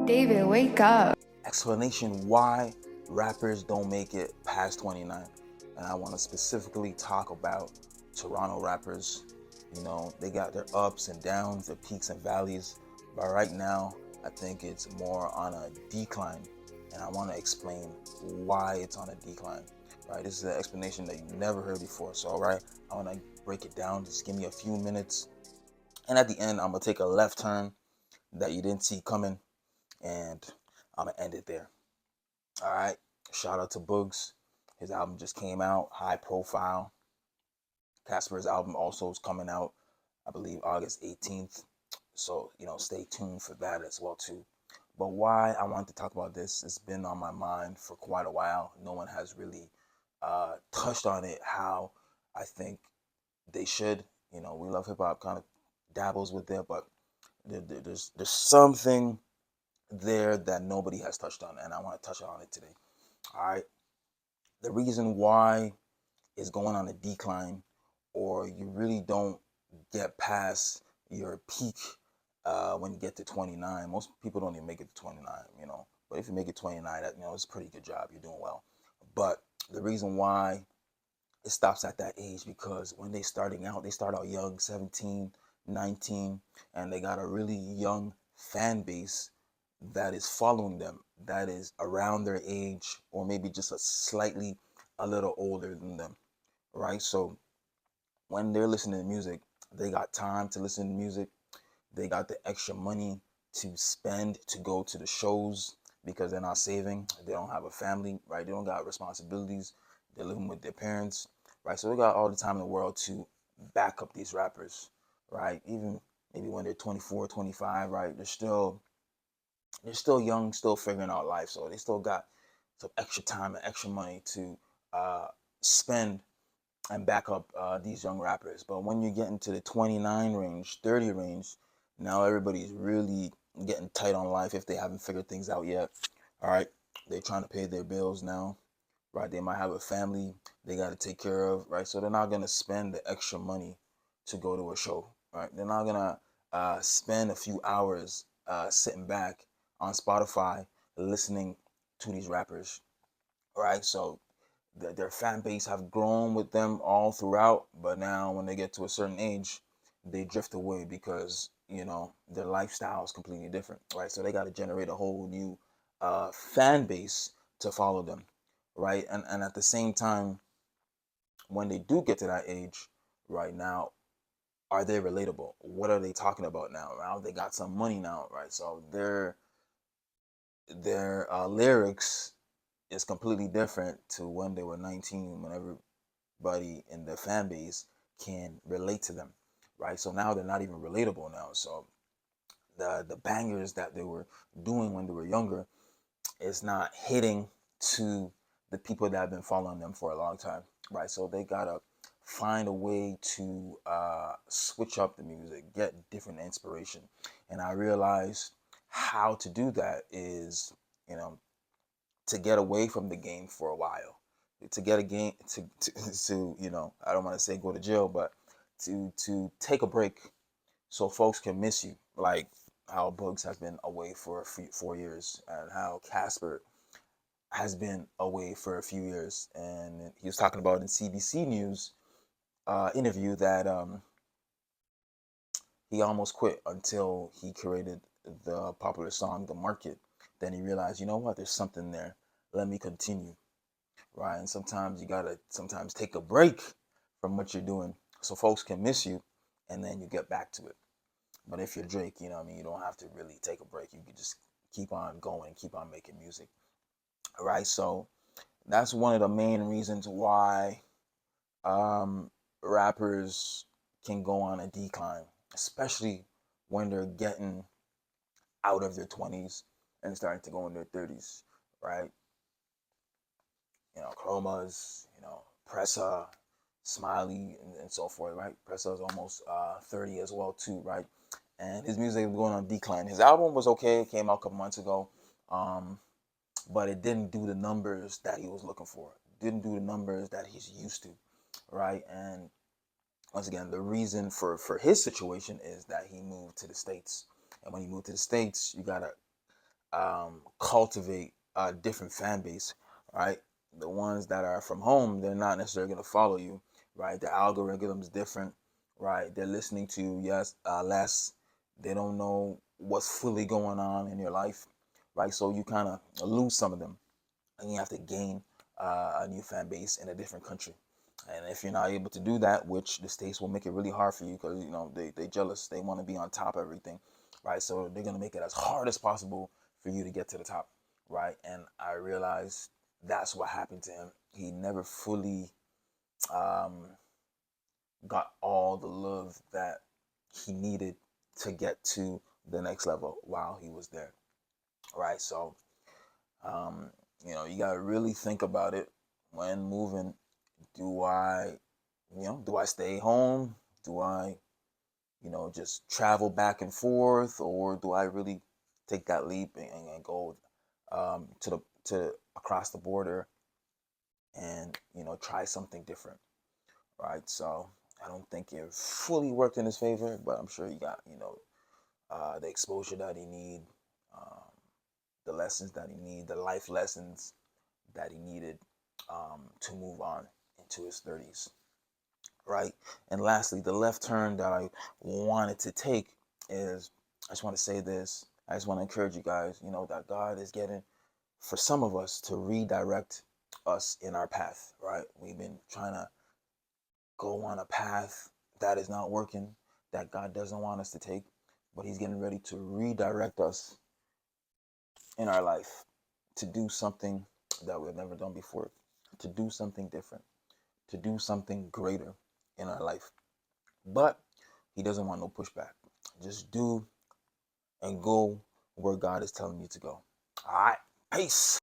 David, wake up. Explanation why rappers don't make it past 29. And I want to specifically talk about Toronto rappers. You know, they got their ups and downs, their peaks and valleys. But right now, I think it's more on a decline. And I want to explain why it's on a decline. Right? This is an explanation that you never heard before. So, right, I want to break it down. Just give me a few minutes. And at the end, I'm going to take a left turn that you didn't see coming. And I'm going to end it there. All right. Shout out to Booggz. His album just came out, high profile. Casper's album also is coming out, I believe, August 18th. So, stay tuned for that as well, too. But why I wanted to talk about this, it's been on my mind for quite a while. No one has really touched on it how I think they should. We love hip hop, kind of dabbles with it, but there's something there that nobody has touched on, and I want to touch on it today. All right. The reason why it's going on a decline, or you really don't get past your peak when you get to 29. Most people don't even make it to 29, But if you make it 29, it's a pretty good job. You're doing well. But the reason why it stops at that age, because when they start out young, 17, 19, and they got a really young fan base that is following them, that is around their age, or maybe just a little older than them, right? So when they're listening to music, they got time to listen to music. They got the extra money to spend to go to the shows because they're not saving. They don't have a family, right? They don't got responsibilities. They're living with their parents, right? So they got all the time in the world to back up these rappers, right? Even maybe when they're 24, 25, right? They're still young, still figuring out life. So they still got some extra time and extra money to spend and back up these young rappers. But when you get into the 29 range, 30 range, now everybody's really getting tight on life if they haven't figured things out yet. All right. They're trying to pay their bills now, right? They might have a family they got to take care of, right? So they're not going to spend the extra money to go to a show, right? They're not going to spend a few hours sitting back on Spotify listening to these rappers, right? So their fan base have grown with them all throughout, but now when they get to a certain age, they drift away because their lifestyle is completely different, right? So they got to generate a whole new fan base to follow them, right? And at the same time, when they do get to that age, right now, are they relatable? What are they talking about now? Now they got some money now, right? So their lyrics is completely different to when they were 19, when everybody in the fan base can relate to them, right? So now they're not even relatable now. So the bangers that they were doing when they were younger is not hitting to the people that have been following them for a long time, right? So they gotta find a way to switch up the music, get different inspiration. And I realized how to do that is, to get away from the game for a while, to get a game to I don't want to say go to jail, but to take a break so folks can miss you, like how Booggz has been away for 4 years, and how Casper has been away for a few years. And he was talking about in CBC News interview that he almost quit until he created the popular song "The Market." Then he realized, you know what, there's something there. Let me continue, right? And sometimes you gotta take a break from what you're doing so folks can miss you, and then you get back to it. But if you're Drake, you don't have to really take a break. You can just keep on going, keep on making music. All right. So that's one of the main reasons why rappers can go on a decline, especially when they're getting out of their 20s and starting to go in their 30s, right? Chromazz, Pressa, Smiley, and so forth, right? Pressa is almost 30 as well too, right? And his music was going on decline. His album was okay, it came out a couple months ago, but it didn't do the numbers that he was looking for. It didn't do the numbers that he's used to, right? And once again, the reason for his situation is that he moved to the States. And when you move to the States, you gotta cultivate a different fan base, right? The ones that are from home, they're not necessarily going to follow you, right? The algorithm's different, right? They're listening to you, yes, less. They don't know what's fully going on in your life, right? So you kind of lose some of them, and you have to gain a new fan base in a different country. And if you're not able to do that, which the states will make it really hard for you, because they jealous, they want to be on top of everything, right? So they're gonna make it as hard as possible for you to get to the top, right? And I realized that's what happened to him. He never fully um, got all the love that he needed to get to the next level while he was there, right? So um, you gotta really think about it when moving. Do I stay home? Do I, just travel back and forth, or do I really take that leap and go to across the border and try something different, right? So I don't think it fully worked in his favor, but I'm sure he got the exposure that he need, um, the lessons that he need, the life lessons that he needed to move on into his 30s, right? And lastly, the left turn that I wanted to take is, I just want to say this. I just want to encourage you guys, that God is getting, for some of us, to redirect us in our path, right? We've been trying to go on a path that is not working, that God doesn't want us to take, but He's getting ready to redirect us in our life to do something that we've never done before, to do something different, to do something greater in our life. But He doesn't want no pushback. Just do and go where God is telling you to go. All right. Peace.